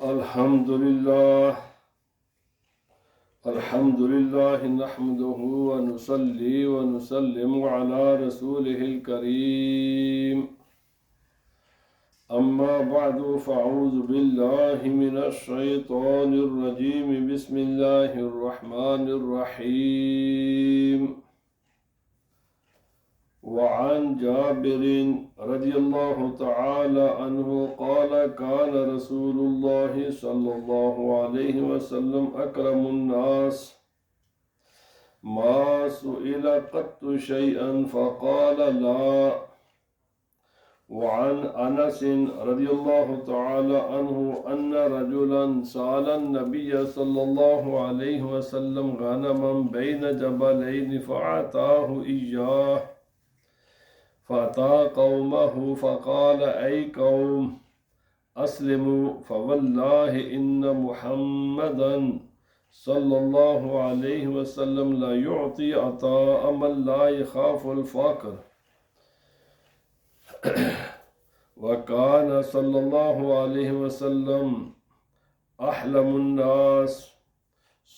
الحمد لله نحمده ونصلي ونسلم على رسوله الكريم أما بعد فأعوذ بالله من الشيطان الرجيم بسم الله الرحمن الرحيم وعن جابر رضي الله تعالى عنه قال كان رسول الله صلى الله عليه وسلم أكرم الناس ما سئل قط شيئا فقال لا. وعن أنس رضي الله تعالى عنه أن رجلا سأل النبي صلى الله عليه وسلم غنما بين جبلين فأعطاه إياه فأتى قومه فقال أي قوم أسلموا فوالله إن محمدا صلى الله عليه وسلم لا يعطي عطاء من لا يخاف الفقر وكان صلى الله عليه وسلم أحلم الناس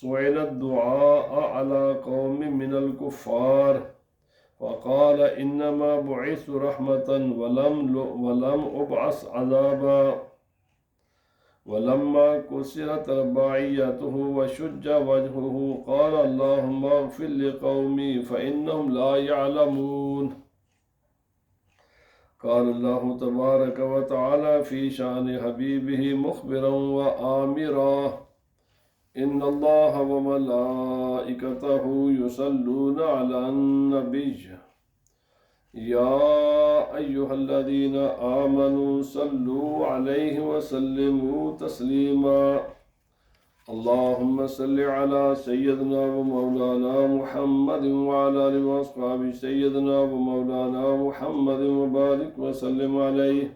سئل الدعاء على قوم من الكفار فقال إنما بعثت رحمة ولم أبعث عذابا. ولما كسرت رباعيته وشج وجهه قال اللهم اغفر لقومي فإنهم لا يعلمون. قال الله تبارك وتعالى في شأن حبيبه مخبرا وآمرا إن الله وملائكته يصلون على النبي يا أيها الذين آمنوا صلوا عليه وسلموا تسليما. اللهم صل على سيدنا ومولانا محمد وعلى آله وأصحابه سيدنا ومولانا محمد وبارك وسلم عليه.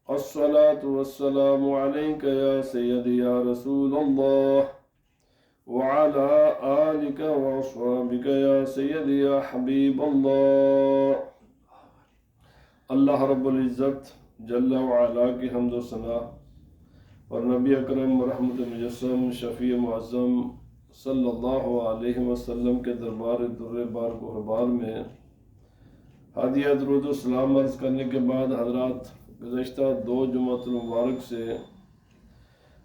الصلاة والسلام عليك يا سيدي يا رسول الله وعلى آلك وأصحابك يا سيدي يا حبيب الله. اللہ رب العزت جل وعلا کی حمد و ثنا اور نبی اکرم رحمت مجسم شفیع معظم صلی اللہ علیہ وسلم کے دربار در بار گہربار میں ہدیہ درود و سلام عرض کرنے کے بعد حضرات گزشتہ 2 جمعۃ المبارک سے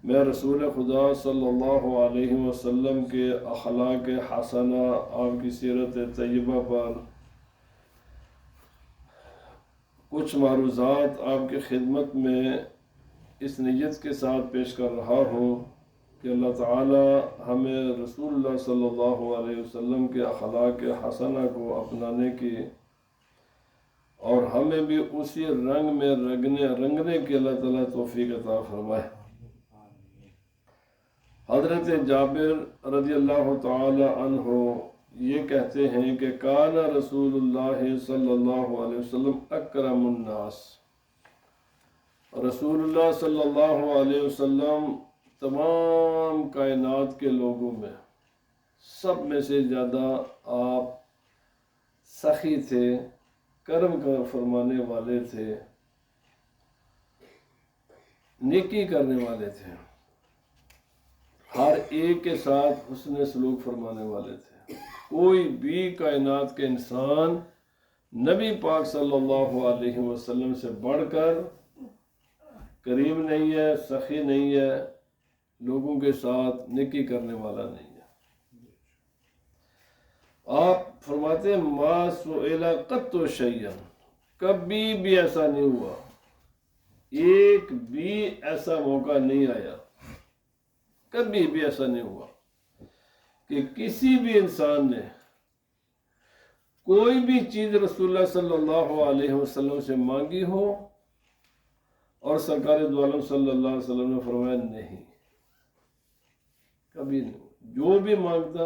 میں رسول خدا صلی اللہ علیہ وسلم کے اخلاق حسنہ آپ کی سیرت طیبہ پر کچھ معروضات آپ کی خدمت میں اس نیت کے ساتھ پیش کر رہا ہوں کہ اللہ تعالی ہمیں رسول اللہ صلی اللہ علیہ وسلم کے اخلاق حسنہ کو اپنانے کی اور ہمیں بھی اسی رنگ میں رنگنے کی اللہ تعالیٰ توفیق عطا فرمائے. حضرت جابر رضی اللہ تعالی عنہ یہ کہتے ہیں کہ کان رسول اللہ صلی اللہ علیہ وسلم اکرم الناس. رسول اللہ صلی اللہ علیہ وسلم تمام کائنات کے لوگوں میں سب میں سے زیادہ آپ سخی تھے، کرم کا فرمانے والے تھے، نیکی کرنے والے تھے، ہر ایک کے ساتھ حسن سلوک فرمانے والے تھے. کوئی بھی کائنات کے انسان نبی پاک صلی اللہ علیہ وسلم سے بڑھ کر کریم نہیں ہے، سخی نہیں ہے، لوگوں کے ساتھ نیکی کرنے والا نہیں ہے. آپ فرماتے ہیں ما سئل قط شیئا، کبھی بھی ایسا نہیں ہوا، ایک بھی ایسا موقع نہیں آیا، کبھی بھی ایسا نہیں ہوا کہ کسی بھی انسان نے کوئی بھی چیز رسول اللہ صلی اللہ علیہ وسلم سے مانگی ہو اور سرکار دو عالم صلی اللہ علیہ وسلم نے فرمایا نہیں، کبھی نہیں. جو بھی مانگتا،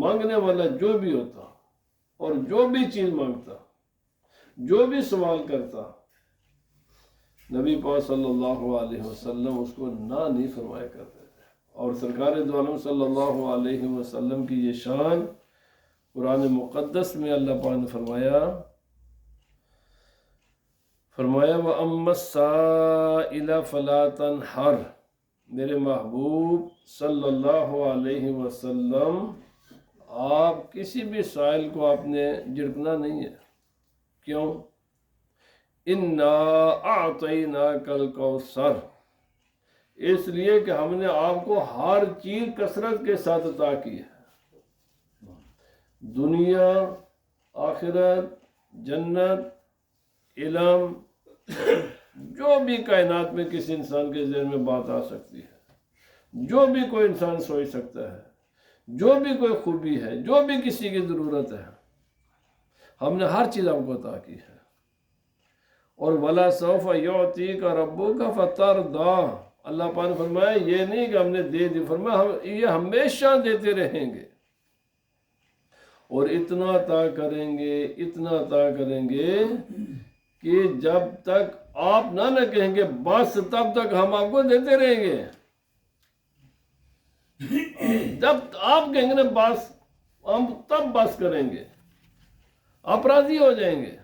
مانگنے والا جو بھی ہوتا اور جو بھی چیز مانگتا، جو بھی سوال کرتا، نبی پاک صلی اللہ علیہ وسلم اس کو نہ نہیں فرمایا کرتے تھے. اور سرکار دو عالم صلی اللہ علیہ وسلم کی یہ شان قرآن مقدس میں اللہ پاک نے فرمایا فرمایا وَأَمَّا السَّائِلَ فَلَا تَنْحَرْ، میرے محبوب صلی اللہ علیہ وسلم آپ کسی بھی سائل کو آپ نے جھڑکنا نہیں ہے۔ کیوں؟ اِنَّا أَعْطَيْنَاكَ الْكَوْثَرَ، اس لیے کہ ہم نے آپ کو ہر چیز کثرت کے ساتھ عطا کی ہے، دنیا، آخرت، جنت، علم، جو بھی کائنات میں کسی انسان کے ذہن میں بات آ سکتی ہے، جو بھی کوئی انسان سوچ سکتا ہے، جو بھی کوئی خوبی ہے، جو بھی کسی کی ضرورت ہے، ہم نے ہر چیز آپ کو عطا کی ہے۔ اور وَلَا سَوْفَ يُعْطِيكَ رَبُّكَ فَتَرْضَىٰ، اللہ پاک نے فرمایا یہ نہیں کہ ہم نے دے دی، فرمایا یہ ہمیشہ دیتے رہیں گے، اور اتنا عطا کریں گے، اتنا عطا کریں گے کہ جب تک آپ نہ کہیں گے بس، تب تک ہم آپ کو دیتے رہیں گے۔ جب آپ کہیں گے نا بس، ہم تب بس کریں گے، آپ راضی ہو جائیں گے۔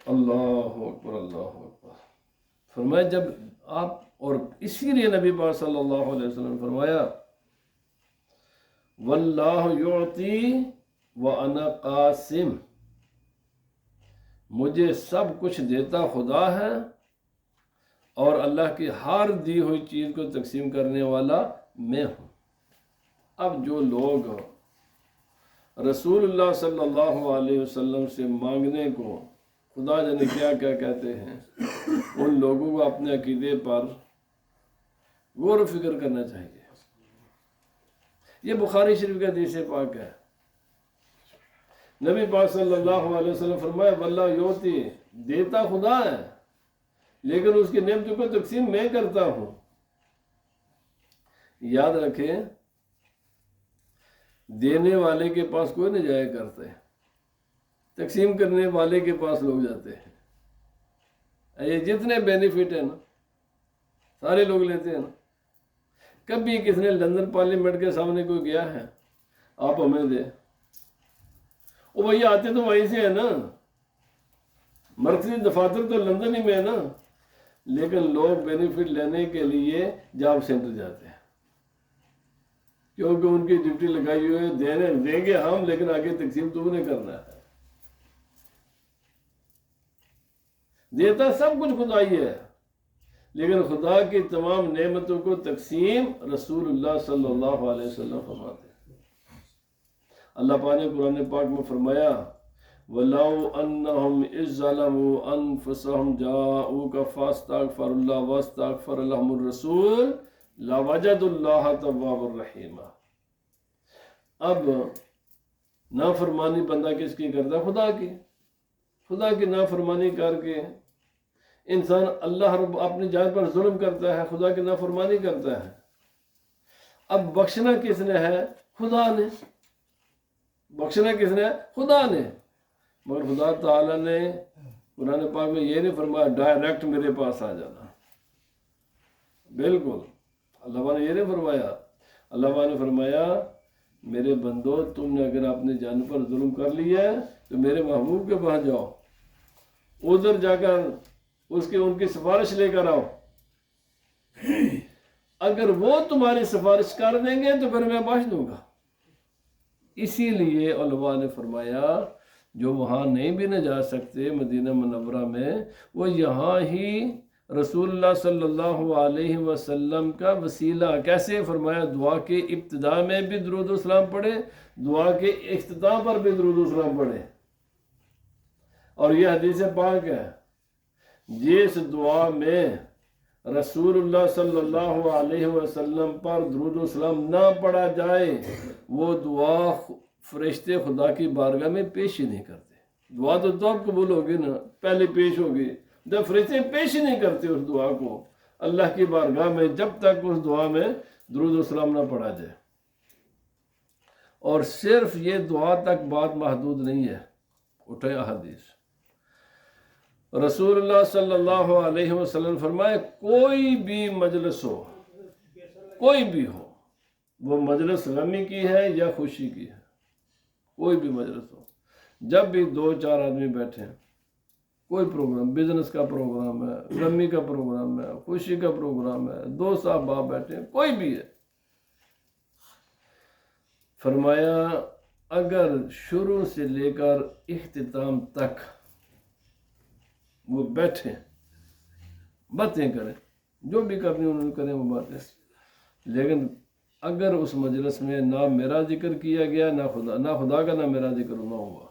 اللہ اکبر، اللہ اکبر۔ فرمایا جب آپ، اور اسی لیے نبی پاک صلی اللہ علیہ وسلم نے فرمایا واللہ یعطی وانا قاسم، مجھے سب کچھ دیتا خدا ہے اور اللہ کی ہر دی ہوئی چیز کو تقسیم کرنے والا میں ہوں۔ اب جو لوگ رسول اللہ صلی اللہ علیہ وسلم سے مانگنے کو خدا جانے کیا کیا کہتے ہیں، ان لوگوں کو اپنے عقیدے پر غور و فکر کرنا چاہیے۔ یہ بخاری شریف کا حدیث پاک ہے، نبی پاک صلی اللہ علیہ وسلم فرمایا واللہ یعطی، دیتا خدا ہے لیکن اس کی نعمتوں کو تقسیم میں کرتا ہوں۔ یاد رکھیں دینے والے کے پاس کوئی نہیں جایا کرتا ہے، تقسیم کرنے والے کے پاس لوگ جاتے ہیں۔ یہ جتنے بینیفٹ ہیں نا سارے لوگ لیتے ہیں نا۔ کبھی کس نے لندن پارلیمنٹ کے سامنے کوئی گیا ہے آپ ہمیں دے، وہ بھائی آتے تو وہیں سے ہے نا، مرکزی دفاتر تو لندن ہی میں ہے نا، لیکن لوگ بینیفٹ لینے کے لیے جاب سینٹر جاتے ہیں کیونکہ ان کی ڈیوٹی لگائی ہوئی ہے، دیں گے ہم لیکن آگے تقسیم تو نے کرنا ہے۔ دیتا سب کچھ خدا ہی ہے، لیکن خدا کی تمام نعمتوں کو تقسیم رسول اللہ صلی اللہ علیہ وسلم فرماتے ہیں۔ اللہ پاک نے قرآن پاک میں فرمایا وَلَوْ أَنَّهُمْ إِذْ ظَلَمُوا أَنفُسَهُمْ جَاءُوكَ فَاسْتَغْفَرُوا اللَّهَ وَاسْتَغْفَرَ لَهُمُ الرَّسُولُ لَوَجَدُوا اللَّهَ تَوَّابًا رَحِيمًا۔ اب نافرمانی بندہ کس کی کرتا ہے؟ خدا کی۔ خدا کی نافرمانی کر کے انسان اللہ رب اپنی جان پر ظلم کرتا ہے، خدا کی نافرمانی کرتا ہے۔ اب بخشنا کس نے ہے؟ خدا نے۔ بخشنا کس نے ہے؟ خدا نے۔ مگر خدا تعالیٰ نے قرآن پاک میں یہ نہیں فرمایا ڈائریکٹ میرے پاس آ جانا، بالکل اللہ پاک نے یہ نہیں فرمایا۔ اللہ پاک نے فرمایا میرے بندو تم نے اگر اپنے جان پر ظلم کر لیا ہے تو میرے محبوب کے پاس جاؤ، ادھر جا کر ان کی سفارش لے کر آؤ، اگر وہ تمہاری سفارش کر دیں گے تو پھر میں بخش دوں گا۔ اسی لیے علماء نے فرمایا جو وہاں نہیں بھی نہ جا سکتے مدینہ منورہ میں، وہ یہاں ہی رسول اللہ صلی اللہ علیہ وسلم کا وسیلہ کیسے فرمایا دعا کے ابتداء میں بھی درود و سلام پڑھے، دعا کے اختتام پر بھی درود و سلام پڑھے۔ اور یہ حدیث پاک ہے جس دعا میں رسول اللہ صلی اللہ علیہ وسلم پر درود و سلام نہ پڑھا جائے وہ دعا فرشتے خدا کی بارگاہ میں پیش ہی نہیں کرتے۔ دعا تو تب قبول ہوگی نا، پہلے پیش ہوگی، جب فرشتے پیش ہی نہیں کرتے اس دعا کو اللہ کی بارگاہ میں جب تک اس دعا میں درود و سلام نہ پڑھا جائے۔ اور صرف یہ دعا تک بات محدود نہیں ہے، اٹھے احادیث رسول اللہ صلی اللہ علیہ وسلم فرمائے کوئی بھی مجلس ہو، کوئی بھی ہو، وہ مجلس غمی کی ہے یا خوشی کی ہے، کوئی بھی مجلس ہو، جب بھی 2-4 آدمی بیٹھے ہیں، کوئی پروگرام، بزنس کا پروگرام ہے، غمی کا پروگرام ہے، خوشی کا پروگرام ہے، 2 صاحب باپ بیٹھے ہیں، کوئی بھی ہے، فرمایا اگر شروع سے لے کر اختتام تک وہ بیٹھیں، باتیں کریں، جو بھی کرنی انہوں نے کریں وہ باتیں، لیکن اگر اس مجلس میں نہ میرا ذکر کیا گیا، نہ خدا کا نہ میرا ذکر نہ ہوا،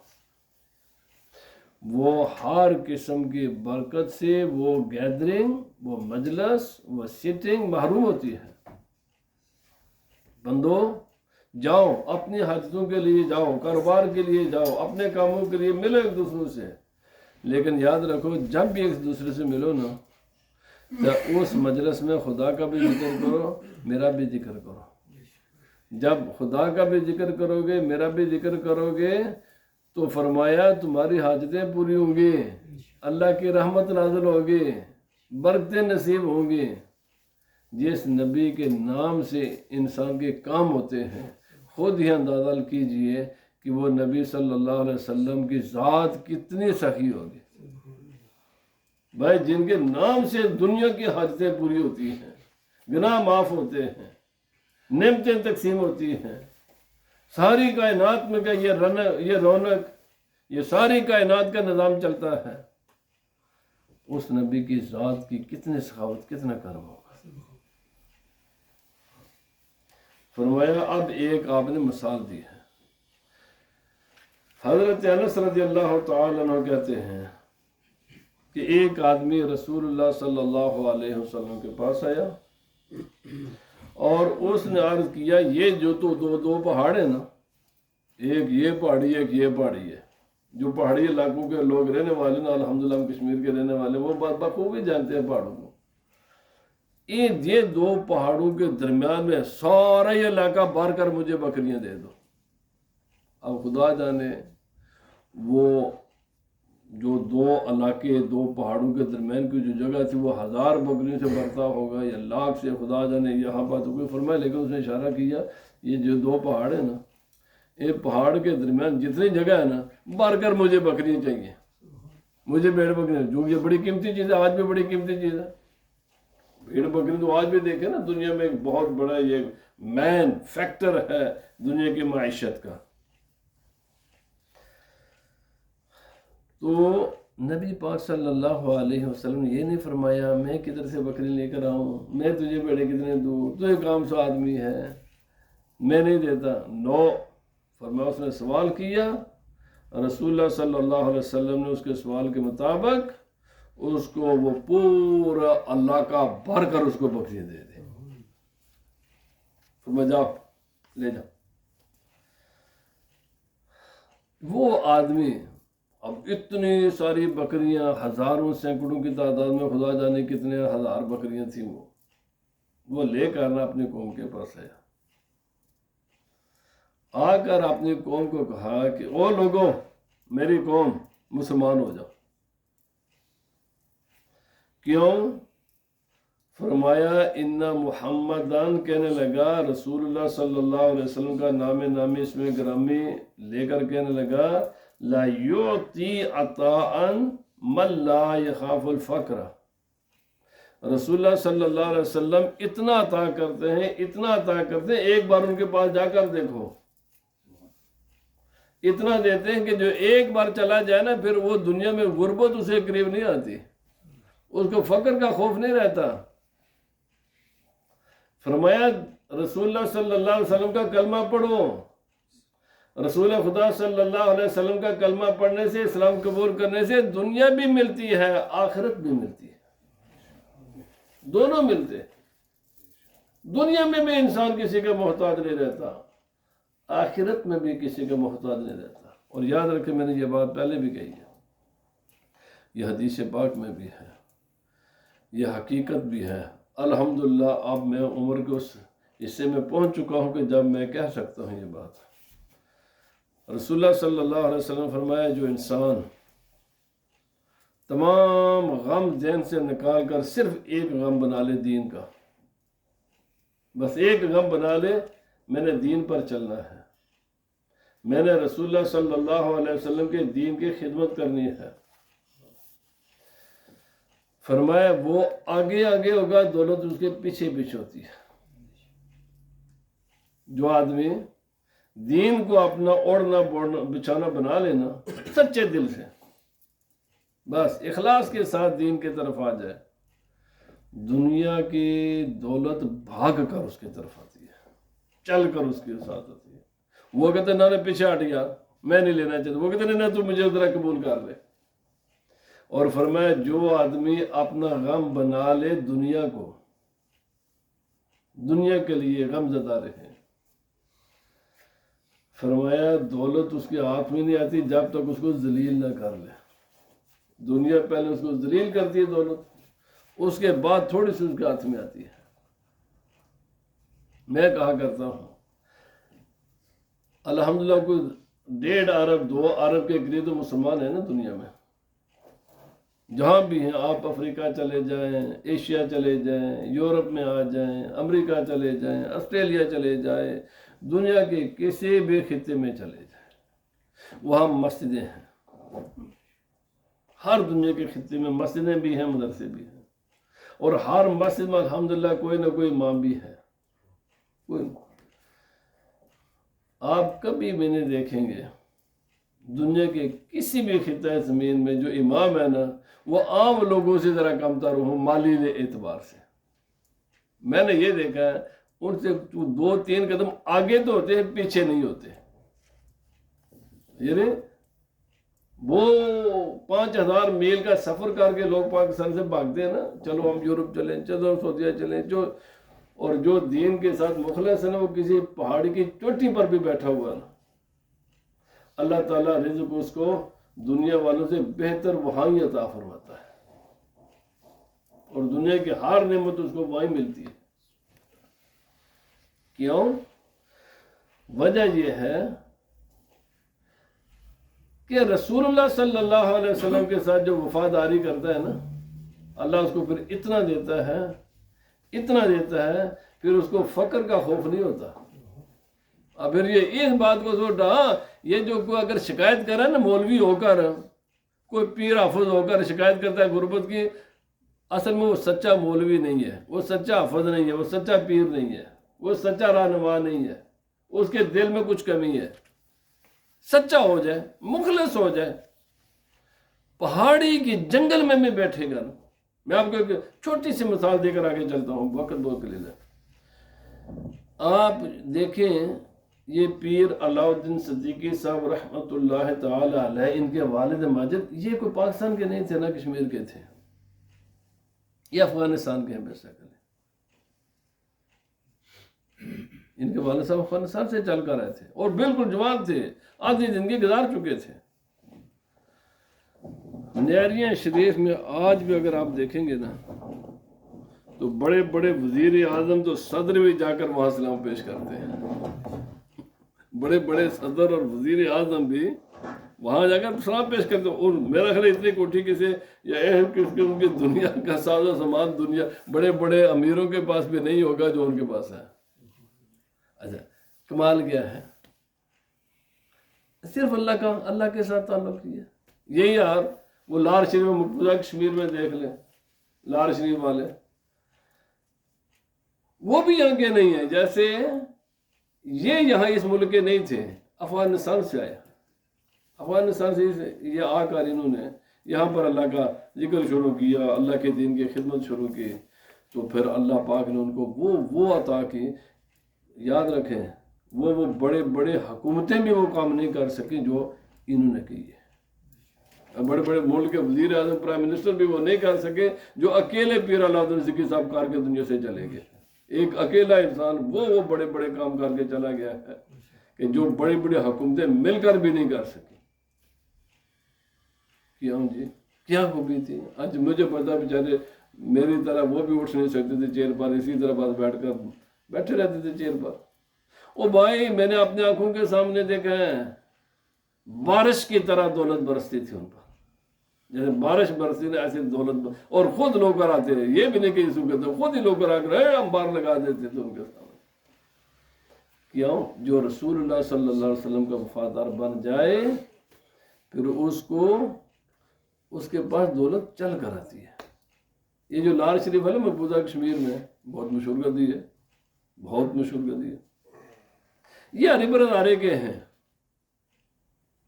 وہ ہر قسم کی برکت سے وہ گیدرنگ، وہ مجلس، وہ سیٹنگ محروم ہوتی ہے۔ بندو جاؤ، اپنی حاجتوں کے لیے جاؤ، کاروبار کے لیے جاؤ، اپنے کاموں کے لیے ملو ایک دوسرے سے، لیکن یاد رکھو جب بھی ایک دوسرے سے ملو نا تو اس مجلس میں خدا کا بھی ذکر کرو، میرا بھی ذکر کرو۔ جب خدا کا بھی ذکر کرو گے، میرا بھی ذکر کرو گے، تو فرمایا تمہاری حاجتیں پوری ہوں گی، اللہ کی رحمت نازل ہوگی، برکتیں نصیب ہوں گی۔ جس نبی کے نام سے انسان کے کام ہوتے ہیں، خود ہی اندازہ کیجئے کہ وہ نبی صلی اللہ علیہ وسلم کی ذات کتنی سخی ہوگی۔ بھائی جن کے نام سے دنیا کی حاجتیں پوری ہوتی ہیں، گناہ معاف ہوتے ہیں، نعمتیں تقسیم ہوتی ہیں، ساری کائنات میں کا یہ رونق، یہ ساری کائنات کا نظام چلتا ہے، اس نبی کی ذات کی کتنی سخاوت، کتنا کرم ہوگا۔ فرمایا اب ایک آپ نے مثال دی ہے۔ حضرت انس رضی اللہ تعالیٰ عنہ کہتے ہیں کہ ایک آدمی رسول اللہ صلی اللہ علیہ وسلم کے پاس آیا اور اس نے عرض کیا یہ جو تو دو پہاڑ ہیں نا، ایک یہ پہاڑی ہے، ایک یہ پہاڑی ہے، جو پہاڑی علاقوں کے لوگ رہنے والے نا، الحمدللہ ہم کشمیر کے رہنے والے، وہ بات بخوبی جانتے ہیں پہاڑوں کو۔ یہ 2 پہاڑوں کے درمیان میں سارا یہ علاقہ بھر کر مجھے بکریاں دے دو۔ اب خدا جانے وہ جو 2 علاقے، 2 پہاڑوں کے درمیان کی جو جگہ تھی وہ 1000 بکریوں سے بھرتا ہوگا یا لاکھ سے، خدا جانے یہاں بات کوئی فرمایا، لیکن اس نے اشارہ کیا یہ جو 2 پہاڑ ہیں نا، یہ پہاڑ کے درمیان جتنی جگہ ہے نا بھر کر مجھے بکریاں چاہیے، مجھے بھیڑ بکریاں، جو یہ بڑی قیمتی چیز ہے، آج بھی بڑی قیمتی چیز ہے بھیڑ بکری، تو آج بھی دیکھیں نا دنیا میں ایک بہت بڑا یہ مین فیکٹر ہے دنیا کی معیشت کا۔ تو نبی پاک صلی اللہ علیہ وسلم نے یہ نہیں فرمایا میں کدھر سے بکری لے کر آؤں، میں تجھے بھیڑیں کتنے دوں، تو ایک عام سا آدمی ہے، میں نہیں دیتا، نو۔ فرمایا اس نے سوال کیا، رسول اللہ صلی اللہ علیہ وسلم نے اس کے سوال کے مطابق اس کو وہ پورا اللہ کا بھر کر اس کو بکریاں دے دے۔ فرمایا جاؤ لے جاؤ۔ وہ آدمی اب اتنی ساری بکریاں، ہزاروں سینکڑوں کی تعداد میں، خدا جانے کتنے 1000 بکریاں تھیں، وہ لے کر نہ اپنی قوم کے پاس آیا، آ کر اپنی قوم کو کہا کہ او لوگوں، میری قوم مسلمان ہو جاؤ۔ کیوں؟ فرمایا ان محمدان کہنے لگا، رسول اللہ صلی اللہ علیہ وسلم کا نام نامی اس میں گرامی لے کر کہنے لگا لا یعطی عطاء من لا یخاف الفقر۔ رسول اللہ صلی اللہ علیہ وسلم اتنا عطا کرتے ہیں، اتنا عطا کرتے ہیں، ایک بار ان کے پاس جا کر دیکھو، اتنا دیتے ہیں کہ جو ایک بار چلا جائے نا پھر وہ دنیا میں غربت اسے قریب نہیں آتی، اس کو فقر کا خوف نہیں رہتا۔ فرمایا رسول اللہ صلی اللہ علیہ وسلم کا کلمہ پڑھو، رسول خدا صلی اللہ علیہ وسلم کا کلمہ پڑھنے سے، اسلام قبول کرنے سے دنیا بھی ملتی ہے، آخرت بھی ملتی ہے، دونوں ملتے ہیں۔ دنیا میں بھی انسان کسی کا محتاج نہیں رہتا، آخرت میں بھی کسی کا محتاج نہیں رہتا۔ اور یاد رکھیں میں نے یہ بات پہلے بھی کہی ہے، یہ حدیث پاک میں بھی ہے، یہ حقیقت بھی ہے۔ الحمدللہ اب میں عمر کے اس حصے میں پہنچ چکا ہوں کہ جب میں کہہ سکتا ہوں یہ بات۔ رسول اللہ صلی اللہ علیہ وسلم فرمایا جو انسان تمام غم ذہن سے نکال کر صرف ایک غم بنا لے دین کا، بس ایک غم بنا لے میں نے دین پر چلنا ہے، میں نے رسول اللہ صلی اللہ علیہ وسلم کے دین کی خدمت کرنی ہے۔ فرمایا وہ آگے آگے ہوگا، دولت اس کے پیچھے پیچھے ہوتی ہے۔ جو آدمی دین کو اپنا اوڑھنا بچھانا بنا لینا سچے دل سے، بس اخلاص کے ساتھ دین کی طرف آ جائے، دنیا کی دولت بھاگ کر اس کی طرف آتی ہے، چل کر اس کے ساتھ آتی ہے۔ وہ کہتے ہیں نہ پیچھے ہٹ گیا، میں نہیں لینا چاہتا، وہ کہتے ہیں نہ تو مجھے ادھر قبول کر لے۔ اور فرمایا جو آدمی اپنا غم بنا لے دنیا کو، دنیا کے لیے غم زدہ رہے، فرمایا دولت اس کے ہاتھ میں نہیں آتی جب تک اس کو ذلیل نہ کر لے۔ دنیا پہلے اس کو ذلیل کرتی ہے دولت، اس کے بعد تھوڑی سی اس کے ہاتھ میں آتی ہے۔ میں کہا کرتا ہوں الحمدللہ کوئی 1.5 ارب 2 ارب کے قریب تو مسلمان ہیں نا دنیا میں، جہاں بھی ہیں۔ آپ افریقہ چلے جائیں، ایشیا چلے جائیں، یورپ میں آ جائیں، امریکہ چلے جائیں، آسٹریلیا چلے جائیں، دنیا کے کسی بھی خطے میں چلے جائیں، وہاں مسجدیں ہیں۔ ہر دنیا کے خطے میں مسجدیں بھی ہیں، مدرسے بھی ہیں، اور ہر مسجد میں الحمدللہ کوئی نہ کوئی امام بھی ہے۔ آپ کبھی بھی نہیں دیکھیں گے دنیا کے کسی بھی خطہ زمین میں جو امام ہے نا وہ عام لوگوں سے ذرا کم تر ہوں مالی اعتبار سے۔ میں نے یہ دیکھا ہے ان سے 2-3 قدم آگے تو ہوتے ہیں، پیچھے نہیں ہوتے۔ یعنی وہ 5000 میل کا سفر کر کے لوگ پاکستان سے بھاگتے ہیں نا، چلو ہم یورپ چلیں، چلو سعودیہ چلیں، اور جو دین کے ساتھ مخلص ہے نا وہ کسی پہاڑی کی چوٹی پر بھی بیٹھا ہوا ہے نا، اللہ تعالیٰ رزق اس کو دنیا والوں سے بہتر وہاں ہی عطا فرماتا ہے، اور دنیا کی ہر نعمت اس کو وہیں ملتی ہے۔ کیوں؟ وجہ یہ ہے کہ رسول اللہ صلی اللہ علیہ وسلم کے ساتھ جو وفاداری کرتا ہے نا، اللہ اس کو پھر اتنا دیتا ہے، اتنا دیتا ہے، پھر اس کو فقر کا خوف نہیں ہوتا۔ اب پھر یہ اس بات کو سوچا، یہ جو کوئی اگر شکایت کرے نا مولوی ہو کر، کوئی پیر حافظ ہو کر شکایت کرتا ہے غربت کی، اصل میں وہ سچا مولوی نہیں ہے، وہ سچا حافظ نہیں ہے، وہ سچا پیر نہیں ہے، وہ سچا رہنما نہیں ہے، اس کے دل میں کچھ کمی ہے۔ سچا ہو جائے، مخلص ہو جائے، پہاڑی کی جنگل میں بھی بیٹھے گا نا۔ میں آپ کو ایک چھوٹی سی مثال دے کر آگے چلتا ہوں، وقت بہت قلیل ہے۔ آپ دیکھیں یہ پیر علاء الدین صدیقی صاحب رحمۃ اللہ تعالی علیہ، ان کے والد ماجد یہ کوئی پاکستان کے نہیں تھے نہ کشمیر کے تھے، یہ افغانستان کے ہیں بیسیکلی۔ ان کے والد صاحب افغانستان سے چل کر آئے تھے اور بالکل جوان تھے، آدھی زندگی گزار چکے تھے۔ نیریاں شریف میں آج بھی اگر آپ دیکھیں گے نا تو بڑے بڑے وزیر اعظم تو صدر بھی جا کر وہاں سلام پیش کرتے ہیں، بڑے بڑے صدر اور وزیر اعظم بھی وہاں جا کر سلام پیش کرتے ہیں۔ اور میرا خیال اتنی کوٹھی کسی یا اہم قسم کی دنیا کا ساز و سامان دنیا بڑے بڑے امیروں کے پاس بھی نہیں ہوگا جو ان کے پاس ہے۔ اچھا کمال کیا ہے؟ صرف اللہ کے ساتھ تعلق ہے۔ یہی یار وہ لار شریف میں مقبوضہ کشمیر میں دیکھ لیں، لار شریف والے وہ بھی یہاں کے نہیں ہیں، جیسے یہ یہاں اس ملک کے نہیں تھے، افغانستان سے آئے، افغانستان سے یہ آ کر انہوں نے یہاں پر اللہ کا ذکر شروع کیا، اللہ کے دین کی خدمت شروع کی، تو پھر اللہ پاک نے ان کو وہ عطا کی۔ یاد رکھیں وہ بڑے بڑے حکومتیں بھی وہ کام نہیں کر سکیں جو انہوں نے کی ہے، بڑے بڑے ملک کے وزیر اعظم پرائم منسٹر بھی وہ نہیں کر سکے جو اکیلے پیر علاء الدین صدیقی صاحب کر کے دنیا سے چلے گئے۔ ایک اکیلا انسان وہ بڑے بڑے کام کر کے چلا گیا ہے کہ جو بڑی بڑی حکومتیں مل کر بھی نہیں کر سکی۔ کیوں جی؟ کیا خوبی تھی؟ آج مجھے پتا بیچارے میری طرح وہ بھی اٹھ نہیں سکتے تھے چیئر پر، اسی طرح بس بیٹھے رہتے تھے چیئر پر۔ او بھائی میں نے اپنے آنکھوں کے سامنے دیکھا ہے، بارش کی طرح دولت برستی تھی ان پر، جیسے بارش برستی نا ایسے دولت اور خود لوگ کر آتے رہے، یہ بھی نہیں کہ یسوع کہتے، خود ہی لوگ کر آ کر انبار لگا دیتے تھے ان کے سامنے۔ کیوں؟ جو رسول اللہ صلی اللہ علیہ وسلم کا وفادار بن جائے پھر اس کے پاس دولت چل کر آتی ہے۔ یہ جو لال شریف ہے نا مقبوضہ کشمیر میں بہت مشہور کر دی ہے، بہت مشہور کر دی ہے۔ یہ عرب ادارے کے ہیں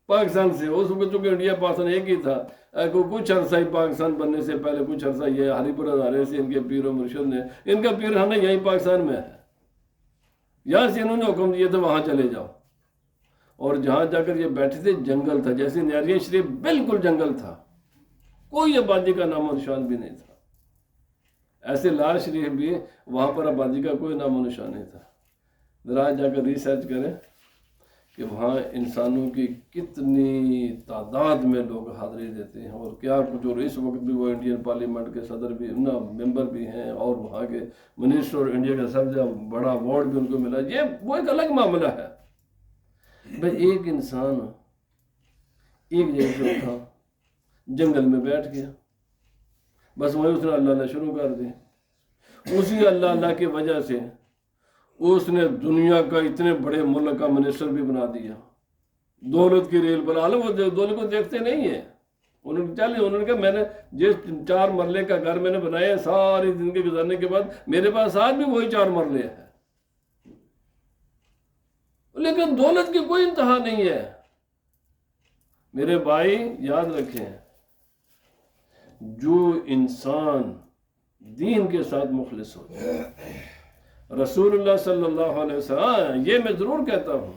پاکستان سے، اس وقت چونکہ انڈیا پاکستان ایک ہی تھا، کچھ عرصہ ہی پاکستان بننے سے پہلے کچھ عرصہ یہ ہریپور ادارے سے ان کے پیر و مرشد نے، ان کا پیر خانہ یہیں پاکستان میں ہے، یہاں سے انہوں نے حکم دیا تھا وہاں چلے جاؤ، اور جہاں جا کر یہ بیٹھے تھے جنگل تھا، جیسے نیاریاں شریف بالکل جنگل تھا، کوئی آبادی کا نام و نشان بھی نہیں تھا، ایسے لال شریف بھی وہاں پر آبادی کا کوئی نام و نشان نہیں تھا۔ ذرا جا کر ریسرچ کریں کہ وہاں انسانوں کی کتنی تعداد میں لوگ حاضری دیتے ہیں، اور کیا کچھ، اور اس وقت بھی وہ انڈین پارلیمنٹ کے صدر بھی ممبر بھی ہیں، اور وہاں کے منسٹر، اور انڈیا کا سب سے بڑا ایوارڈ بھی ان کو ملا۔ یہ وہ ایک الگ معاملہ ہے بھائی، ایک انسان ایک جگہ سے اٹھا جنگل میں بیٹھ گیا، بس وہیں اس نے اللہ اللہ شروع کر دی، اسی اللہ کی وجہ سے اس نے دنیا کا اتنے بڑے ملک کا منسٹر بھی بنا دیا، دولت کی ریل پر، حالانکہ وہ دولت کو دیکھتے نہیں ہیں، انہوں نے کہا میں نے جس 4 مرلے کا گھر میں نے بنایا ساری زندگی گزارنے کے بعد میرے پاس آج بھی وہی 4 مرلے ہیں، لیکن دولت کی کوئی انتہا نہیں ہے۔ میرے بھائی یاد رکھیں، جو انسان دین کے ساتھ مخلص ہو جائے، رسول اللہ صلی اللہ علیہ وسلم، یہ میں ضرور کہتا ہوں،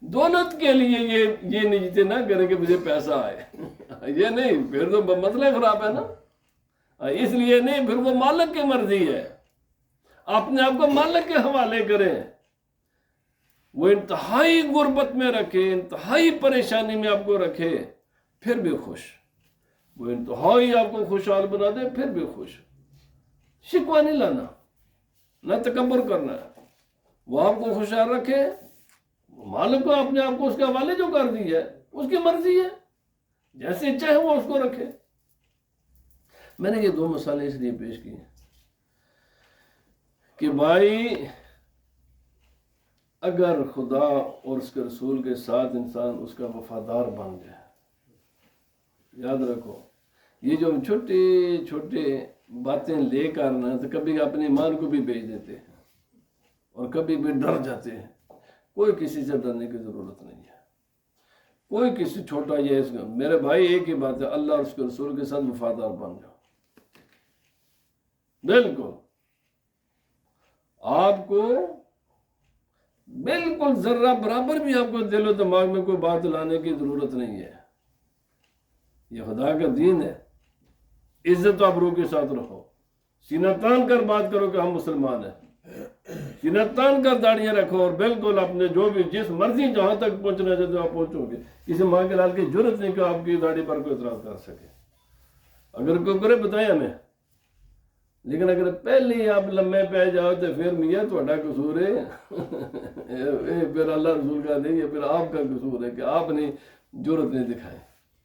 دولت کے لیے یہ نیتیں نہ کریں کہ مجھے پیسہ آئے، یہ نہیں، پھر تو مسئلہ خراب ہے نا، اس لیے نہیں، پھر وہ مالک کی مرضی ہے، اپنے آپ کو مالک کے حوالے کریں، وہ انتہائی غربت میں رکھے، انتہائی پریشانی میں آپ کو رکھے، پھر بھی خوش، وہ انتہائی آپ کو خوشحال بنا دے، پھر بھی خوش، شکوہ نہیں لانا، نہ تکبر کرنا ہے، وہ آپ کو خوشحال رکھے، مالک کو اپنے آپ کو اس کے حوالے جو کر دی ہے اس کی مرضی ہے، جیسے چاہے وہ اس کو رکھے۔ میں نے یہ 2 مثالیں اس لیے پیش کی ہیں کہ بھائی اگر خدا اور اس کے رسول کے ساتھ انسان اس کا وفادار بن جائے، یاد رکھو یہ جو چھوٹے چھوٹے باتیں لے کر نا تو کبھی اپنی ایمان کو بھی بیچ دیتے ہیں اور کبھی بھی ڈر جاتے ہیں، کوئی کسی سے ڈرنے کی ضرورت نہیں ہے، کوئی کسی چھوٹا یہ اس کا، میرے بھائی ایک ہی بات ہے، اللہ اور اس کے رسول کے ساتھ وفادار بن جاؤ، بالکل آپ کو بالکل ذرہ برابر بھی آپ کو دل و دماغ میں کوئی بات لانے کی ضرورت نہیں ہے، یہ خدا کا دین ہے، عزت و آبرو کے ساتھ رہو، سینہ تان کر بات کرو کہ ہم مسلمان ہیں، سینہ تان کر داڑیاں رکھو، اور بالکل اپنے جو بھی جس مرضی جہاں تک پہنچنا چاہتے ہو آپ پہنچو گے، کسی ماں کے لال کی ضرورت نہیں کہ آپ کی داڑھی پر کوئی اعتراض کر سکے، اگر کوئی کرے بتائیں ہمیں، لیکن اگر پہلے ہی آپ لمحے پہ جاؤ تو پھر میاں تھوڑا قصور ہے، پھر اللہ رسول کا نہیں ہے، پھر آپ کا قصور ہے کہ آپ نے جرأت نہیں دکھائی،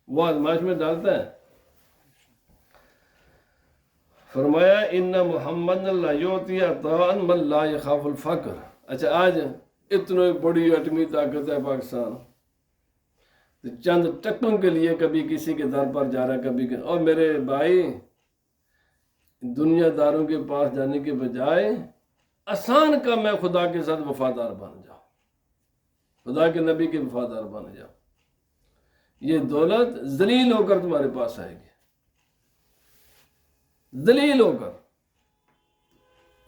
وہ آزمائش میں ڈالتا ہے۔ فرمایا ان محمد لا یعطی عطاء من لا یخاف الفقر۔ اچھا آج اتنی بڑی ایٹمی طاقت ہے پاکستان، چند ٹکوں کے لیے کبھی کسی کے در پر جا رہا ہے، کبھی اور میرے بھائی دنیا داروں کے پاس جانے کے بجائے آسان کام ہے، خدا کے ساتھ وفادار بن جاؤ، خدا کے نبی کے وفادار بن جاؤ، یہ دولت ذلیل ہو کر تمہارے پاس آئے گی، ذلیل ہو کر،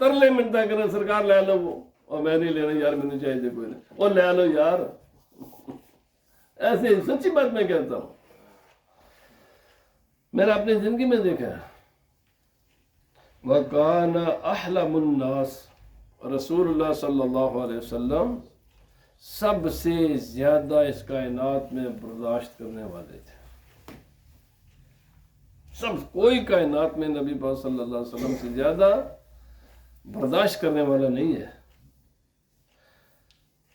ترلے منتا کریں سرکار لے لو وہ، اور میں نہیں لینا یار، میں نے چاہیے کوئی نہیں، اور لے لو یار، ایسے سچی بات میں کہتا ہوں، میں نے اپنی زندگی میں دیکھا ہے۔ وَكَانَ أَحْلَمُ النَّاسِ، رسول اللہ صلی اللہ علیہ وسلم سب سے زیادہ اس کائنات میں برداشت کرنے والے تھے، کوئی کائنات میں نبی پاک صلی اللہ علیہ وسلم سے زیادہ برداشت کرنے والا نہیں ہے۔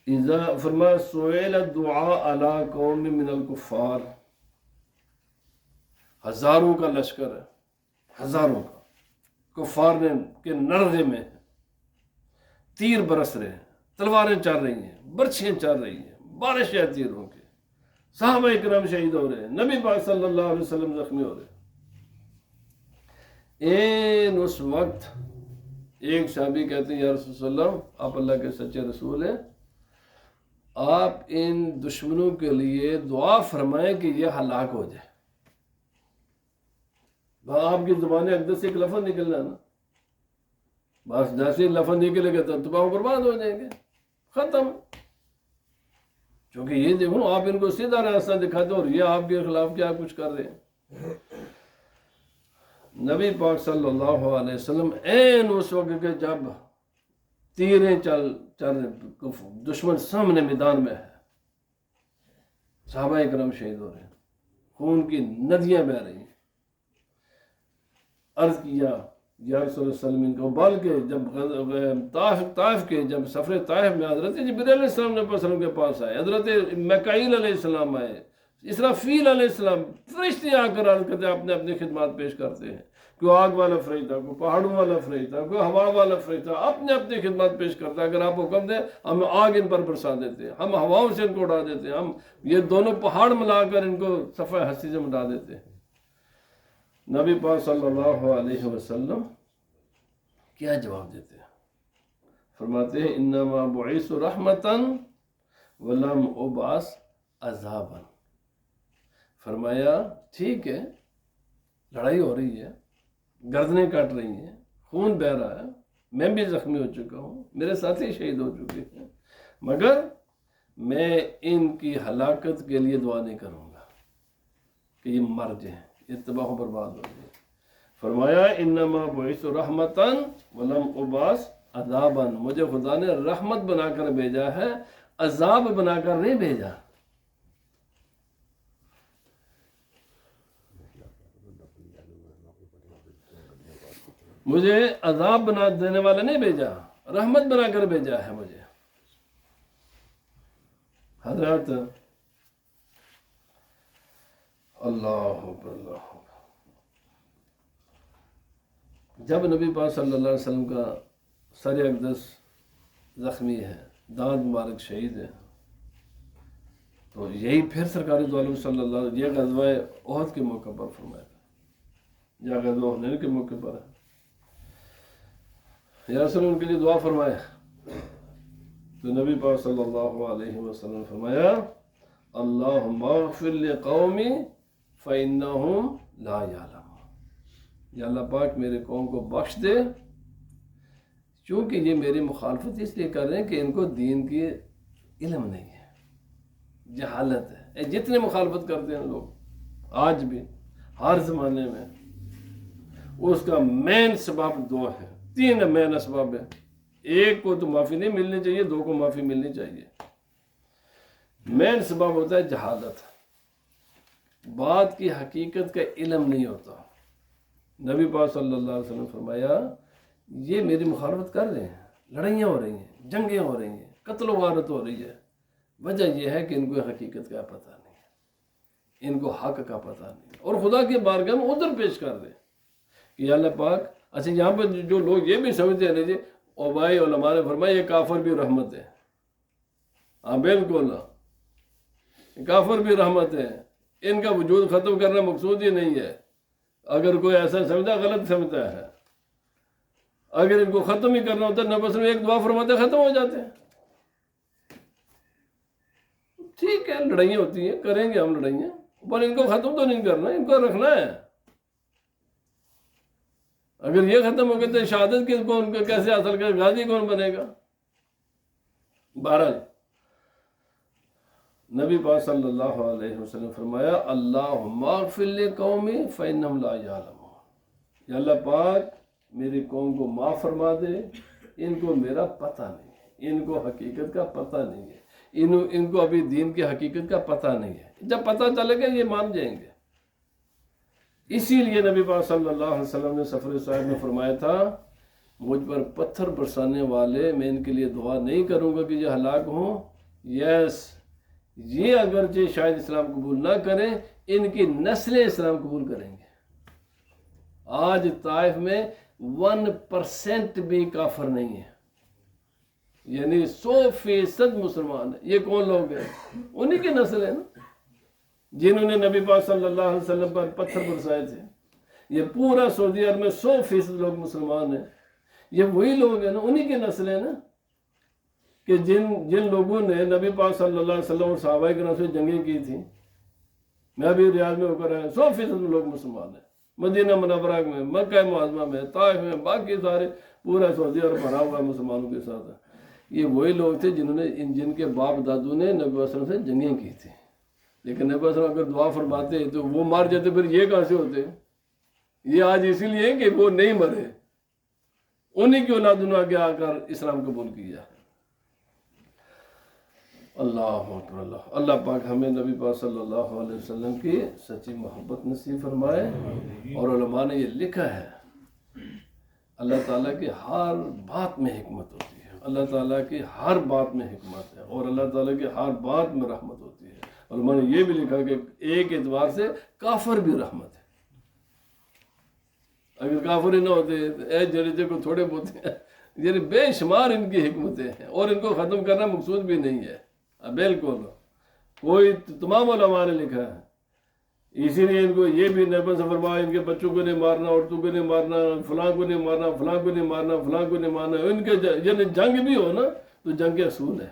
اذا فرمایا سئل الدعاء علی قوم من الکفار، ہزاروں کا لشکر ہے، ہزاروں کا، کفار کے نردے میں تیر برس رہے ہیں، تلواریں چل رہی ہیں، برچھیاں چل رہی ہیں، بارش ہے تیروں کی، صحابہ اکرام شہید ہو رہے ہیں، نبی پاک صلی اللہ علیہ وسلم زخمی ہو رہے ہیں۔ اس وقت ایک صحابی کہتے ہیں یا رسول اللہ، آپ اللہ کے سچے رسول ہیں، آپ ان دشمنوں کے لیے دعا فرمائیں کہ یہ ہلاک ہو جائے۔ آپ کی زبان اقدس سے ایک لفظ نکلنا نا، بس جیسے لفظ نکلے گا تو تباہ و برباد ہو جائیں گے، ختم۔ کیونکہ یہ دیکھو آپ ان کو سیدھا راستہ دکھاتے اور یہ آپ کے خلاف کیا کچھ کر رہے ہیں۔ نبی پاک صلی اللہ علیہ وسلم عین اس وقت کے جب تیریں چل دشمن سامنے میدان میں ہے، صحابہ اکرام شہید ہو رہے ہیں، خون کی ندیاں بہہ رہی ہیں۔ عرض کیا یا رسول اللہ صلی اللہ علیہ وسلم کو، بلکہ جب طائف کے جب سفر طائف میں حضرت جبرائیل علیہ السلام نے وسلم کے پاس آئے، حضرت میکائیل علیہ السلام آئے، اسرافیل علیہ السلام، فرشتے آ کر عرض کرتے اپنے اپنے خدمات پیش کرتے ہیں، کوئی آگ والا فرشتہ، کوئی پہاڑوں والا فرشتہ، کوئی ہوا والا فرشتہ، اپنے اپنے خدمات پیش کرتا ہے۔ اگر آپ حکم دیں ہم آگ ان پر برسا دیتے ہیں، ہم ہواؤں سے ان کو اڑا دیتے ہیں، ہم یہ دونوں پہاڑ ملا کر ان کو صفحہ ہستی سے مٹا دیتے ہیں۔ نبی پاک صلی اللہ علیہ وسلم کیا جواب دیتے ہیں؟ فرماتے ہیں انما بعثت رحمتا ولم ابعث عذابا۔ فرمایا ٹھیک ہے، لڑائی ہو رہی ہے، گردنیں کٹ رہی ہیں، خون بہہ رہا ہے، میں بھی زخمی ہو چکا ہوں، میرے ساتھی شہید ہو چکے ہیں، مگر میں ان کی ہلاکت کے لیے دعا نہیں کروں گا کہ یہ مر جائیں، یہ تباہ و برباد ہو جائے۔ فرمایا انما بعثت رحمتا ولم ابعث عذابا، مجھے خدا نے رحمت بنا کر بھیجا ہے، عذاب بنا کر نہیں بھیجا۔ مجھے عذاب بنا دینے والا نہیں بھیجا، رحمت بنا کر بھیجا ہے مجھے۔ حضرات اللہ اکبر، اللہ اکبر۔ جب نبی پاک صلی اللہ علیہ وسلم کا سر اقدس زخمی ہے، دانت مبارک شہید ہے، تو یہی پھر سرکار دو عالم صلی اللہ علیہ وسلم یہ غزوہ احد کے موقع پر فرمایا، یا غزوہ حنین کے موقع پر ہے، یا رسول ان کے لیے دعا فرمایا۔ تو نبی پاک صلی اللہ علیہ وسلم فرمایا اللہم اغفر لقومی فإنہم لا یعلمون، یا اللہ پاک میرے قوم کو بخش دے، چونکہ یہ میری مخالفت اس لیے کر رہے ہیں کہ ان کو دین کی علم نہیں ہے، جہالت ہے۔ جتنے مخالفت کرتے ہیں لوگ آج بھی ہر زمانے میں، اس کا مین سبب دو ہے، تین مین اسباب ہیں۔ ایک کو تو معافی نہیں ملنی چاہیے، دو کو معافی ملنی چاہیے۔ مین سبب ہوتا ہے جہالت، بات کی حقیقت کا علم نہیں ہوتا۔ نبی پاک صلی اللہ علیہ وسلم فرمایا یہ میری مخالفت کر رہے ہیں، لڑائیاں ہو رہی ہیں، جنگیں ہو رہی ہیں، قتل و غارت ہو رہی ہے، وجہ یہ ہے کہ ان کو حقیقت کا پتہ نہیں ہے، ان کو حق کا پتہ نہیں ہے، اور خدا کے بارگاہ میں عذر پیش کر دیں کہ یا اللہ پاک، اچھا یہاں پر جو لوگ یہ بھی سمجھتے ہیں جی اور بھائی علماء نے فرمایا یہ کافر بھی رحمت ہے، ہاں بالکل، کافر بھی رحمت ہے، ان کا وجود ختم کرنا مقصود ہی نہیں ہے۔ اگر کوئی ایسا سمجھا غلط سمجھتا ہے، اگر ان کو ختم ہی کرنا ہوتا ہے نبی صلی اللہ علیہ وسلم ایک دعا فرماتے ختم ہو جاتے ہیں۔ ٹھیک ہے لڑائیاں ہوتی ہیں، کریں گے ہم لڑائیاں، پر ان کو ختم تو نہیں کرنا، ان کو رکھنا ہے۔ اگر یہ ختم ہو گئے تو شہادت کس کو ان کو کیسے حاصل کرے، غازی کون بنے گا؟ بہرحال نبی پاک صلی اللہ علیہ وسلم فرمایا اللہم اغفر لقومی فإنہم لا یعلمون، یا اللہ پاک میری قوم کو معاف فرما دے، ان کو میرا پتہ نہیں ہے، ان کو حقیقت کا پتہ نہیں ہے، ان کو ابھی دین کی حقیقت کا پتہ نہیں ہے، جب پتہ چلے گا یہ مان جائیں گے۔ اسی لیے نبی پاک صلی اللہ علیہ وسلم نے سفر صاحب میں فرمایا تھا مجھ پر پتھر برسانے والے میں ان کے لیے دعا نہیں کروں گا کہ یہ ہلاک ہوں، یس یہ اگرچہ شاید اسلام قبول نہ کریں، ان کی نسلیں اسلام قبول کریں گے۔ آج طائف میں 1% بھی کافر نہیں ہے، یعنی 100% مسلمان ہیں. یہ کون لوگ ہیں؟ انہی کی نسل ہے نا جنہوں نے نبی پاک صلی اللہ علیہ وسلم پر پتھر برسائے تھے. یہ پورا سعودی عرب میں 100% لوگ مسلمان ہیں. یہ وہی لوگ ہیں نا، انہی کی نسل ہے نا کہ جن لوگوں نے نبی پاک صلی اللہ علیہ وسلم اور صحابہ کرام سے جنگیں کی تھیں. میں بھی ریاض میں ہو کر آیا، 100% لوگ مسلمان ہیں. مدینہ منورہ میں، مکہ معظمہ میں، طائف میں، باقی سارے پورا سعودی عرب بھرا ہوا ہے مسلمانوں کے ساتھ. یہ وہی لوگ تھے جنہوں نے جن کے باپ دادوں نے نبی صلی اللہ علیہ وسلم سے جنگیں کی تھیں. لیکن نبی صلی اللہ علیہ وسلم اگر دعا فرماتے تو وہ مار جاتے، پھر یہ کہاں سے ہوتے؟ یہ آج اسی لیے کہ وہ نہیں مرے، انہی کی اولادوں نے آگے آ کر اسلام قبول کیا. اللہ اکبر. اللہ پاک ہمیں نبی پاک صلی اللہ علیہ وسلم کی سچی محبت نصیب فرمائے. اور علماء نے یہ لکھا ہے اللہ تعالیٰ کی ہر بات میں حکمت ہوتی ہے، اللہ تعالیٰ کی ہر بات میں حکمت ہے، اور اللہ تعالیٰ کی ہر بات میں رحمت ہوتی ہے. علماء نے یہ بھی لکھا کہ ایک اعتبار سے کافر بھی رحمت ہے. اگر کافر ہی نہ ہوتے جریجے کو تھوڑے بہت ہیں، یعنی بے شمار ان کی حکمتیں ہیں، اور ان کو ختم کرنا مقصود بھی نہیں ہے بالکل. کوئی تمام علماء نے لکھا ہے. اسی لیے ان کو یہ بھی نبی سے فرمایا ان کے بچوں کو نہیں مارنا، عورتوں کو نہیں مارنا، فلاں کو نہیں مارنا، فلاں کو نہیں مارنا، فلاں کو نہیں مارنا. ان کے یعنی جنگ بھی ہو نا تو جنگ اصول ہے.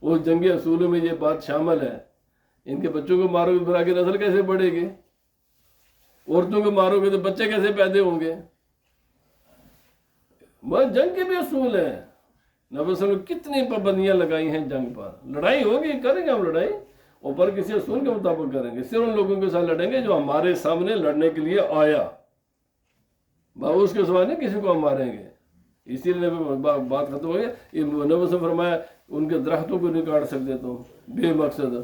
اس جنگ اصولوں میں یہ بات شامل ہے. ان کے بچوں کو مارو گے پھر آگے نسل کیسے بڑھے گی؟ عورتوں کو مارو گے تو بچے کیسے پیدا ہوں گے؟ بس جنگ کے بھی اصول ہیں. نبی صلی اللہ علیہ وسلم کتنی پابندیاں لگائی ہیں جنگ پر. لڑائی ہوگی، کریں گے ہم لڑائی، اوپر کسی اصول کے مطابق کریں گے. صرف ان لوگوں کے ساتھ لڑیں گے جو ہمارے سامنے لڑنے کے لیے آیا، اس کے سوا نہیں کسی کو ہم ماریں گے. اسی لیے بات ختم ہو گئی. نبی سے فرمایا ان کے درختوں کو نہیں کاٹ سکتے تم بے مقصد،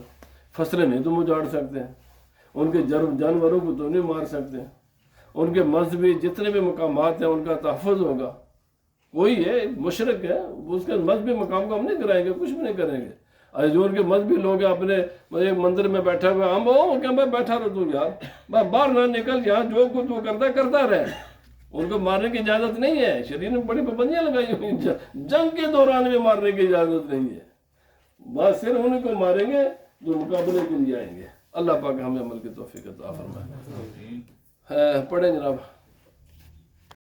فصلیں نہیں تم اجاڑ سکتے، ان کے جانوروں کو تو نہیں مار سکتے، ان کے مذہبی جتنے بھی مقامات ہیں ان کا تحفظ ہوگا. کوئی ہے مشرک ہے، اس کے مذہبی مقام کو ہم نہیں کرائیں گے، کچھ بھی نہیں کریں گے. جو ان کے مذہبی لوگ ہیں اپنے ایک مندر میں بیٹھا ہوا، ہم کیا میں بیٹھا رہا تو یار باہر نہ نکل، یہاں جو کچھ وہ کرتا رہے. ان کو مارنے کی اجازت نہیں ہے. شریعت نے بڑی پابندیاں لگائی ہوئی. جنگ کے دوران بھی مارنے کی اجازت نہیں ہے. بس صرف ان کو ماریں گے جو مقابلے کے لیے آئیں گے. اللہ پاک ہمیں عمل کی توفیق عطا فرمائے. پڑھیں جناب.